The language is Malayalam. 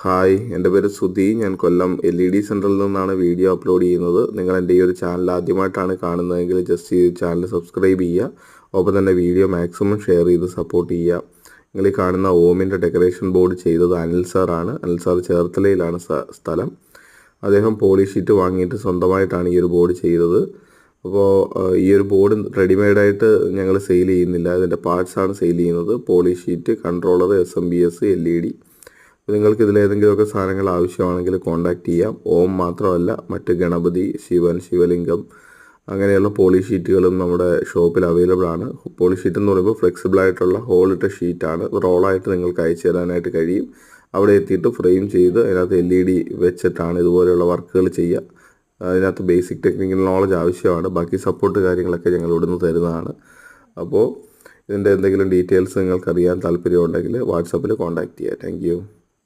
ഹായ്, എൻ്റെ പേര് സുധി. ഞാൻ കൊല്ലം LED സെൻറ്ററിൽ നിന്നാണ് വീഡിയോ അപ്ലോഡ് ചെയ്യുന്നത്. നിങ്ങൾ എൻ്റെ ഈ ഒരു ചാനൽ ആദ്യമായിട്ടാണ് കാണുന്നതെങ്കിൽ ജസ്റ്റ് ഈ ചാനൽ സബ്സ്ക്രൈബ് ചെയ്യുക. ഒപ്പം തന്നെ വീഡിയോ മാക്സിമം ഷെയർ ചെയ്ത് സപ്പോർട്ട് ചെയ്യുക. നിങ്ങൾ ഈ കാണുന്ന ഓമിൻ്റെ ഡെക്കറേഷൻ ബോർഡ് ചെയ്തത് അനിൽ സാറാണ്. അനിൽ സാർ ചേർത്തലയിലാണ് സ്ഥലം. അദ്ദേഹം പോളി ഷീറ്റ് വാങ്ങിയിട്ട് സ്വന്തമായിട്ടാണ് ഈ ഒരു ബോർഡ് ചെയ്തത്. അപ്പോൾ ഈ ഒരു ബോർഡ് റെഡിമെയ്ഡായിട്ട് ഞങ്ങൾ സെയിൽ ചെയ്യുന്നില്ല. ഇതിൻ്റെ പാർട്സാണ് സെയിൽ ചെയ്യുന്നത്. Poly sheet, controller, SMBS, LED. നിങ്ങൾക്ക് ഇതിലേതെങ്കിലുമൊക്കെ സാധനങ്ങൾ ആവശ്യമാണെങ്കിൽ കോൺടാക്റ്റ് ചെയ്യാം. ഓം മാത്രമല്ല, മറ്റ് ഗണപതി, ശിവൻ, ശിവലിംഗം അങ്ങനെയുള്ള പോളി ഷീറ്റുകളും നമ്മുടെ ഷോപ്പിൽ അവൈലബിൾ ആണ്. പോളി ഷീറ്റ് എന്ന് പറയുമ്പോൾ ഫ്ലെക്സിബിൾ ആയിട്ടുള്ള ഹോളിട്ട ഷീറ്റാണ്. റോളായിട്ട് നിങ്ങൾക്ക് അയച്ചു തരാനായിട്ട് കഴിയും. അവിടെ എത്തിയിട്ട് ഫ്രെയിം ചെയ്ത് അതിനകത്ത് LED വെച്ചിട്ടാണ് ഇതുപോലെയുള്ള വർക്കുകൾ ചെയ്യുക. അതിനകത്ത് ബേസിക് ടെക്നിക്കൽ നോളജ് ആവശ്യമാണ്. ബാക്കി സപ്പോർട്ട് കാര്യങ്ങളൊക്കെ ഞങ്ങൾ ഇവിടുന്ന് തരുന്നതാണ്. അപ്പോൾ ഇതിൻ്റെ എന്തെങ്കിലും ഡീറ്റെയിൽസ് നിങ്ങൾക്ക് അറിയാൻ താല്പര്യമുണ്ടെങ്കിൽ വാട്സാപ്പിൽ കോൺടാക്റ്റ് ചെയ്യുക. താങ്ക്